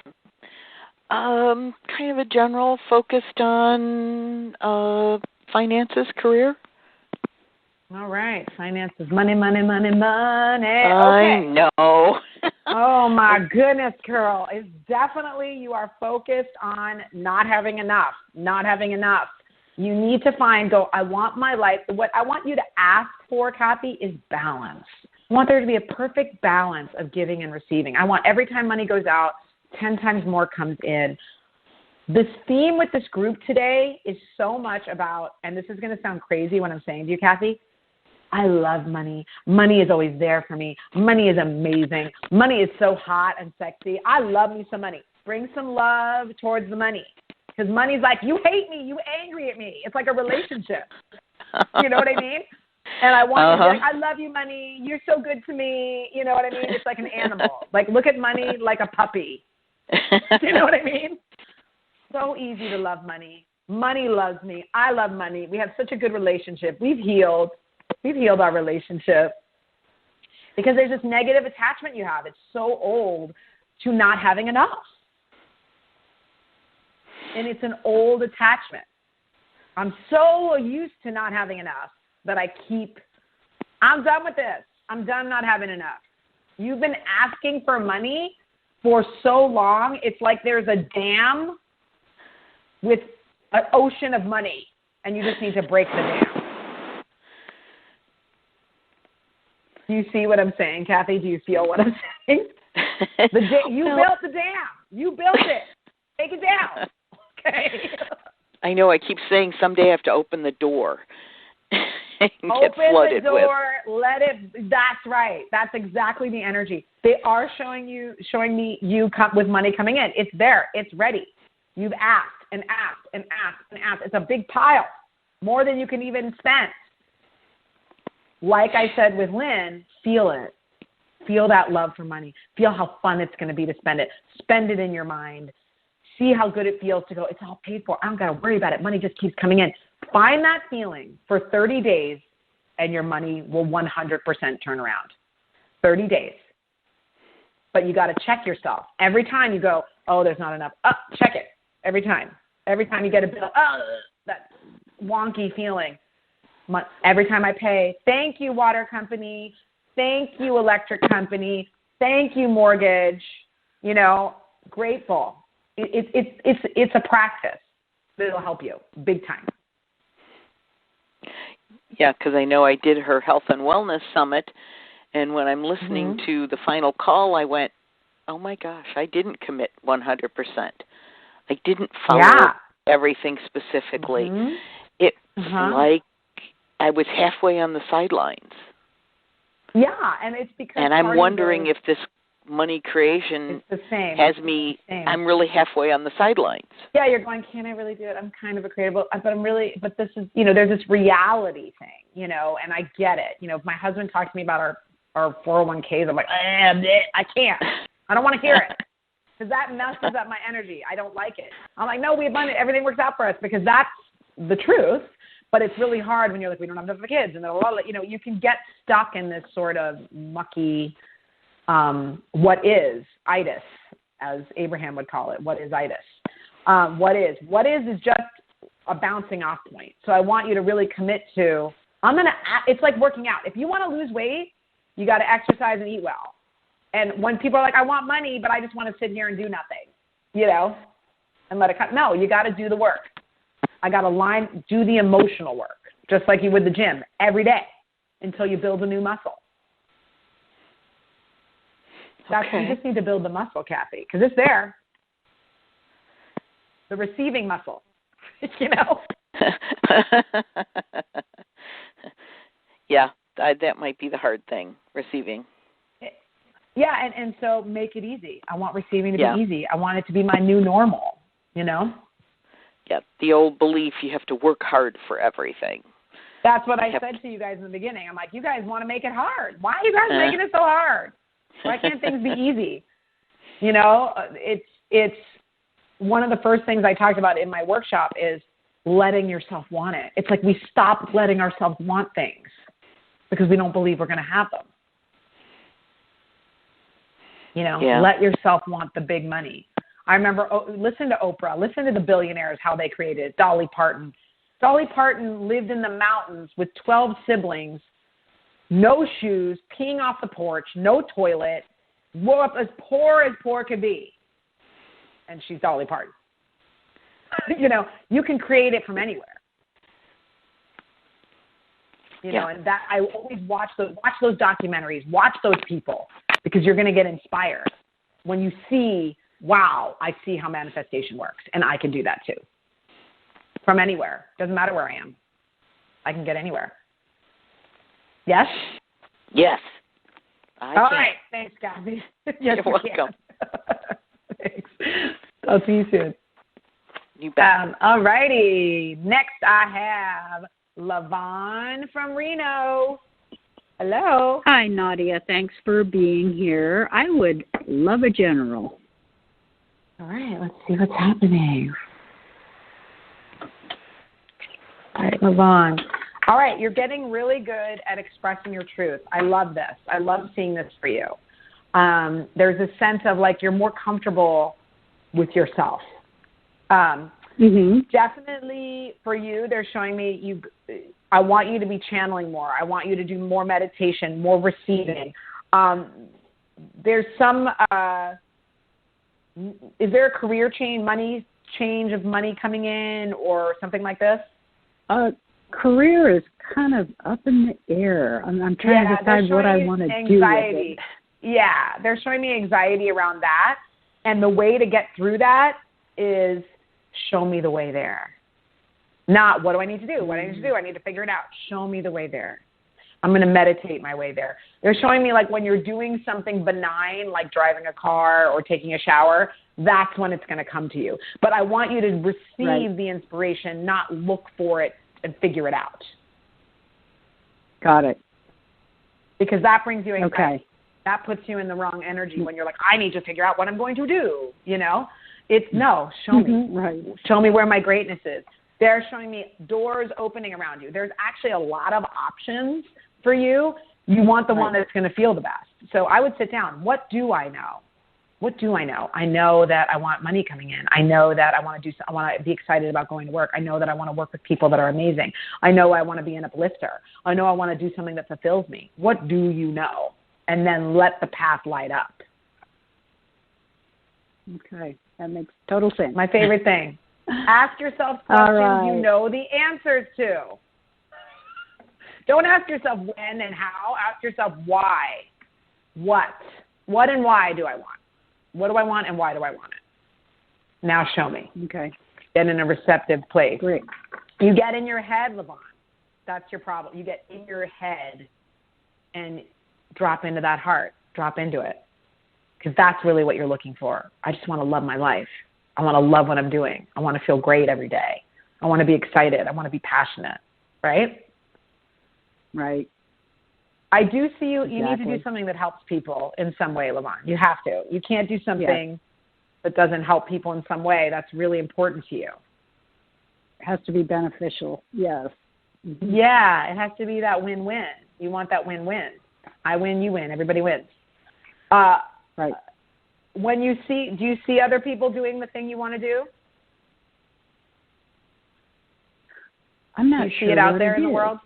Kind of a general focused on finances, career. All right. Finances. Money, money, money, money. I know. Oh, my goodness, girl. It's definitely you are focused on not having enough. Not having enough. You need to I want my life. What I want you to ask for, Kathy, is balance. I want there to be a perfect balance of giving and receiving. I want every time money goes out, 10 times more comes in. This theme with this group today is so much about, and this is going to sound crazy when I'm saying to you, Kathy, I love money. Money is always there for me. Money is amazing. Money is so hot and sexy. I love me some money. Bring some love towards the money. Because money's like, you hate me, you angry at me. It's like a relationship. You know what I mean? And I want you to be like, I love you, money. You're so good to me. You know what I mean? It's like an animal. Like, look at money like a puppy. You know what I mean? So easy to love money. Money loves me. I love money. We have such a good relationship. We've healed our relationship because there's this negative attachment you have. It's so old to not having enough. And it's an old attachment. I'm so used to not having enough that I'm done with this. I'm done not having enough. You've been asking for money for so long. It's like there's a dam with an ocean of money, and you just need to break the dam. Do you see what I'm saying, Kathy? Do you feel what I'm saying? You built the dam. You built it. Take it down. Okay. I know. I keep saying someday I have to open the door and get flooded the door. Let it. That's right. That's exactly the energy. They are showing me you come with money coming in. It's there. It's ready. You've asked and asked and asked and asked. It's a big pile, more than you can even spend. Like I said with Lynn, feel it. Feel that love for money. Feel how fun it's going to be to spend it. Spend it in your mind. See how good it feels to go, it's all paid for. I don't got to worry about it. Money just keeps coming in. Find that feeling for 30 days, and your money will 100% turn around. 30 days. But you got to check yourself. Every time you go, oh, there's not enough. Check it. Every time. Every time you get a bill, that wonky feeling. Every time I pay, thank you, water company. Thank you, electric company. Thank you, mortgage. Grateful. It's a practice that'll help you big time. Yeah, because I know I did her health and wellness summit, and when I'm listening to the final call, I went, oh my gosh, I didn't commit 100%. I didn't follow everything specifically. It's like I was halfway on the sidelines. Yeah, and it's because and I'm wondering if this money creation has me, I'm really halfway on the sidelines. Yeah, you're going, can I really do it? I'm kind of a creative, but this is, there's this reality thing, and I get it. If my husband talks to me about our 401ks, I'm like, I can't. I don't want to hear it because that messes up my energy. I don't like it. I'm like, no, we have money. Everything works out for us because that's the truth. But it's really hard when you're like, we don't have enough kids, and you can get stuck in this sort of mucky, what is itis, as Abraham would call it. What is itis? What is just a bouncing off point. So I want you to really commit to, it's like working out. If you want to lose weight, you got to exercise and eat well. And when people are like, I want money, but I just want to sit here and do nothing, and let it come. No, you got to do the work. I got to do the emotional work, just like you would the gym every day until you build a new muscle. You just need to build the muscle, Kathy, because it's there. The receiving muscle, Yeah, that might be the hard thing, receiving. Yeah, and so make it easy. I want receiving to be easy. I want it to be my new normal, Yeah, the old belief you have to work hard for everything. That's what I said to you guys in the beginning. I'm like, you guys want to make it hard. Why are you guys making it so hard? Why can't things be easy? It's one of the first things I talked about in my workshop is letting yourself want it. It's like we stop letting ourselves want things because we don't believe we're going to have them. Let yourself want the big money. I remember, listen to Oprah, listen to the billionaires, how they created it. Dolly Parton. Dolly Parton lived in the mountains with 12 siblings, no shoes, peeing off the porch, no toilet, grew up as poor could be. And she's Dolly Parton. You can create it from anywhere. And that I always watch those documentaries, watch those people, because you're going to get inspired when you see, wow, I see how manifestation works, and I can do that too. From anywhere. Doesn't matter where I am. I can get anywhere. Yes? Yes. All right. Thanks, Kathy. Yes, you're welcome. Thanks. I'll see you soon. You bet. All righty. Next, I have LaVon from Reno. Hello. Hi, Nadia. Thanks for being here. I would love a general. All right. Let's see what's happening. All right, LaVon. All right. You're getting really good at expressing your truth. I love this. I love seeing this for you. There's a sense of like you're more comfortable with yourself. Definitely for you, they're showing me I want you to be channeling more. I want you to do more meditation, more receiving. There's some, is there a career change of money coming in or something like this? Career is kind of up in the air. I'm trying to decide what I want to do with it. Yeah, they're showing me anxiety around that. And the way to get through that is show me the way there. Not what do I need to do? What do I need to do? I need to figure it out. Show me the way there. I'm going to meditate my way there. They're showing me like when you're doing something benign, like driving a car or taking a shower, that's when it's going to come to you. But I want you to receive the inspiration, not look for it and figure it out. Got it. Because that brings you anxiety. Okay. That puts you in the wrong energy when you're like, I need to figure out what I'm going to do, It's no, show me. Right. Show me where my greatness is. They're showing me doors opening around you. There's actually a lot of options for you. You want the one that's going to feel the best. So I would sit down. What do I know? What do I know? I know that I want money coming in. I know that I want to be excited about going to work. I know that I want to work with people that are amazing. I know I want to be an uplifter. I know I want to do something that fulfills me. What do you know? And then let the path light up. Okay. That makes total sense. My favorite thing. Ask yourself questions you know the answers to. Don't ask yourself when and how. Ask yourself why. What? What and why do I want? What do I want and why do I want it? Now show me. Okay. Get in a receptive place. Great. You get in your head, LaVon. That's your problem. You get in your head and drop into that heart. Drop into it. Because that's really what you're looking for. I just want to love my life. I want to love what I'm doing. I want to feel great every day. I want to be excited. I want to be passionate. Right? Right. I do see you. You need to do something that helps people in some way, LaVon. You have to. You can't do something that doesn't help people in some way. That's really important to you. It has to be beneficial. Yes. Yeah, it has to be that win-win. You want that win-win. I win, you win, everybody wins. Right. Do you see other people doing the thing you want to do? I'm not do you sure see it out what there it in the is. world?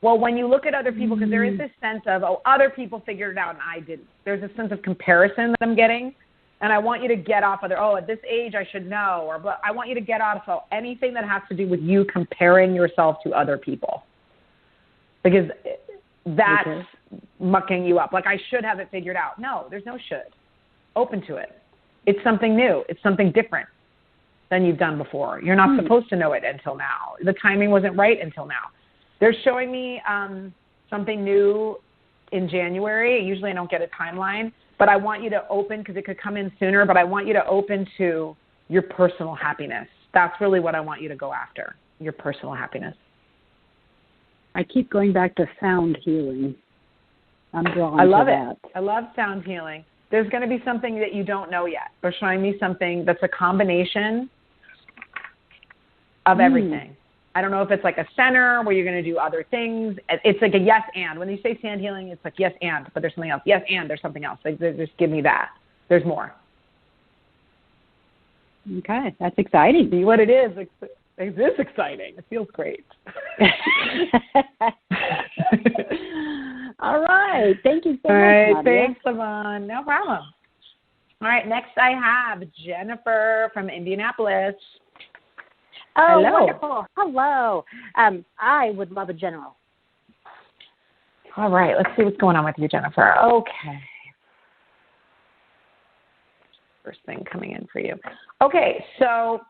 Well, when you look at other people, because there is this sense of, other people figured it out and I didn't. There's a sense of comparison that I'm getting, and I want you to get off of there. At this age I should know, but I want you to get off of anything that has to do with you comparing yourself to other people, because that's mucking you up. Like, I should have it figured out. No, there's no should. Open to it. It's something new. It's something different than you've done before. You're not supposed to know it until now. The timing wasn't right until now. They're showing me something new in January. Usually I don't get a timeline, but I want you to open, because it could come in sooner, but I want you to open to your personal happiness. That's really what I want you to go after, your personal happiness. I keep going back to sound healing. I'm drawn I love to it. that. I love sound healing. There's going to be something that you don't know yet. They're showing me something that's a combination of everything. I don't know if it's like a center where you're going to do other things. It's like a yes and. When you say sound healing, it's like yes and, but there's something else. Yes and there's something else. Like, just give me that. There's more. Okay, that's exciting. See what it is. It is exciting. It feels great. All right. Thank you so much, All right. Nadia. Thanks, Yvonne. No problem. All right. Next, I have Jennifer from Indianapolis. Oh, Hello. wonderful. Hello. I would love a general. All right. Let's see what's going on with you, Jennifer. Okay. First thing coming in for you. Okay. So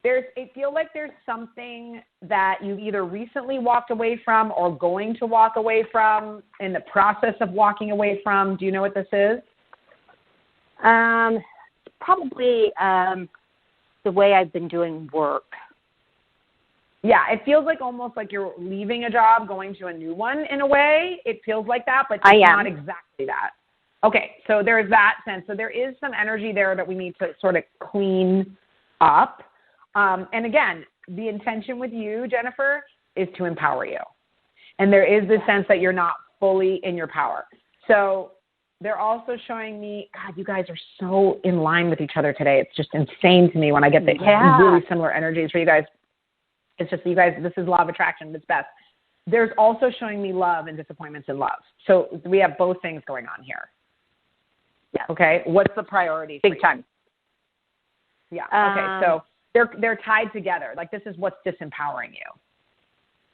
I feel like there's something that you either recently walked away from or going to walk away from, in the process of walking away from. Do you know what this is? Probably the way I've been doing work. Yeah, it feels like almost like you're leaving a job, going to a new one in a way. It feels like that, but it's not exactly that. Okay, so there's that sense. So there is some energy there that we need to sort of clean up. And again, the intention with you, Jennifer, is to empower you. And there is this sense that you're not fully in your power. So they're also showing me, God, you guys are so in line with each other today. It's just insane to me when I get the really similar energies for you guys. It's just, you guys, this is law of attraction. It's best. There's also showing me love and disappointments in love. So we have both things going on here. Yeah. Okay. What's the priority? Big time. Yeah. Okay. So they're tied together. Like, this is what's disempowering you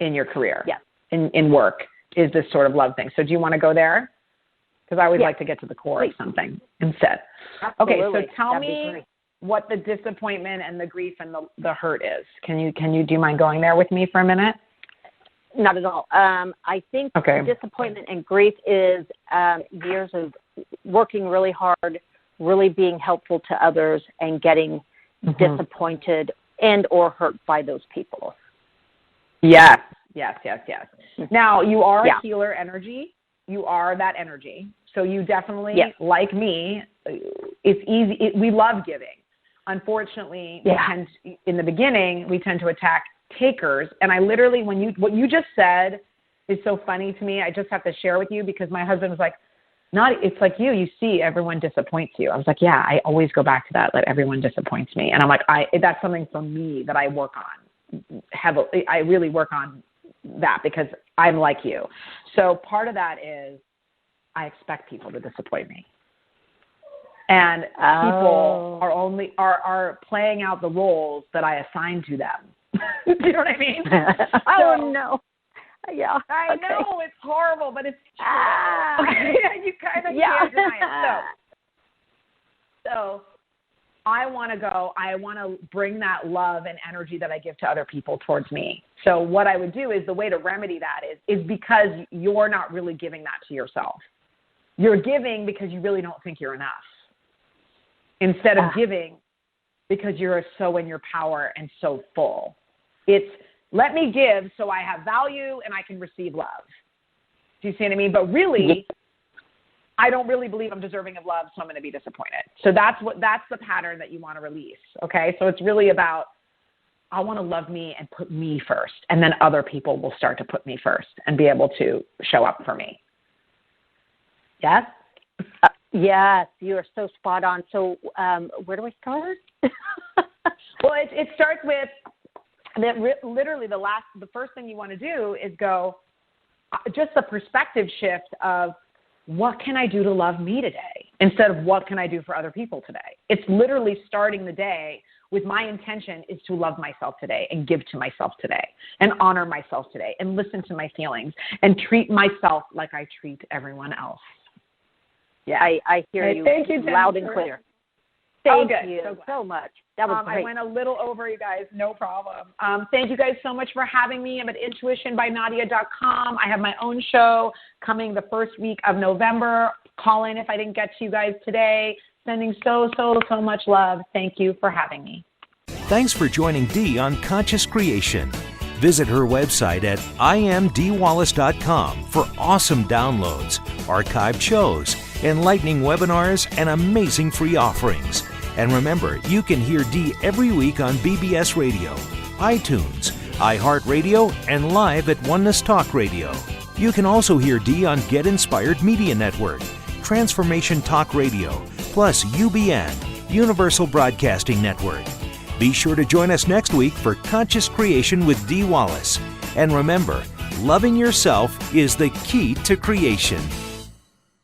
in your career. Yeah. In work, is this sort of love thing. So do you want to go there? Because I always like to get to the core of something instead. Absolutely. Okay. So tell me what the disappointment and the grief and the hurt is. Do you mind going there with me for a minute? Not at all. I think disappointment and grief is years of working really hard, really being helpful to others, and getting disappointed and or hurt by those people. Yes. Now, you are a healer energy. You are that energy. So you definitely, like me, it's easy. We love giving. Unfortunately, in the beginning, we tend to attack takers. And I literally, what you just said is so funny to me. I just have to share with you, because my husband was like, it's like you see, everyone disappoints you. I was like, yeah, I always go back to that. Let everyone disappoints me. And I'm like, that's something for me that I work on heavily. I really work on that because I'm like you. So part of that is I expect people to disappoint me. And people are playing out the roles that I assign to them. Do you know what I mean? No. Yeah. I know, it's horrible, but it's true. You kind of can't deny it. So I want to bring that love and energy that I give to other people towards me. So what I would do is, the way to remedy that is because you're not really giving that to yourself. You're giving because you really don't think you're enough, instead of giving because you're so in your power and so full. It's, let me give so I have value and I can receive love. Do you see what I mean? But really, I don't really believe I'm deserving of love, so I'm going to be disappointed. So that's the pattern that you want to release. Okay. So it's really about, I want to love me and put me first. And then other people will start to put me first and be able to show up for me. Yes? Yes, you are so spot on. So where do we start? Well, it starts with literally the first thing you want to do is go, just the perspective shift of what can I do to love me today instead of what can I do for other people today. It's literally starting the day with my intention is to love myself today and give to myself today and honor myself today and listen to my feelings and treat myself like I treat everyone else. Yeah, I hear you, thank you loud and clear. Thank you so much. That was great. I went a little over, you guys. No problem. Thank you guys so much for having me. I'm at intuitionbynadia.com. I have my own show coming the first week of November. Call in if I didn't get to you guys today. Sending so much love. Thank you for having me. Thanks for joining Dee on Conscious Creation. Visit her website at imdwallace.com for awesome downloads, archived shows, enlightening webinars, and amazing free offerings. And remember, you can hear Dee every week on BBS Radio, iTunes, iHeartRadio, and live at Oneness Talk Radio. You can also hear Dee on Get Inspired Media Network, Transformation Talk Radio, plus UBN, Universal Broadcasting Network. Be sure to join us next week for Conscious Creation with Dee Wallace. And remember, loving yourself is the key to creation.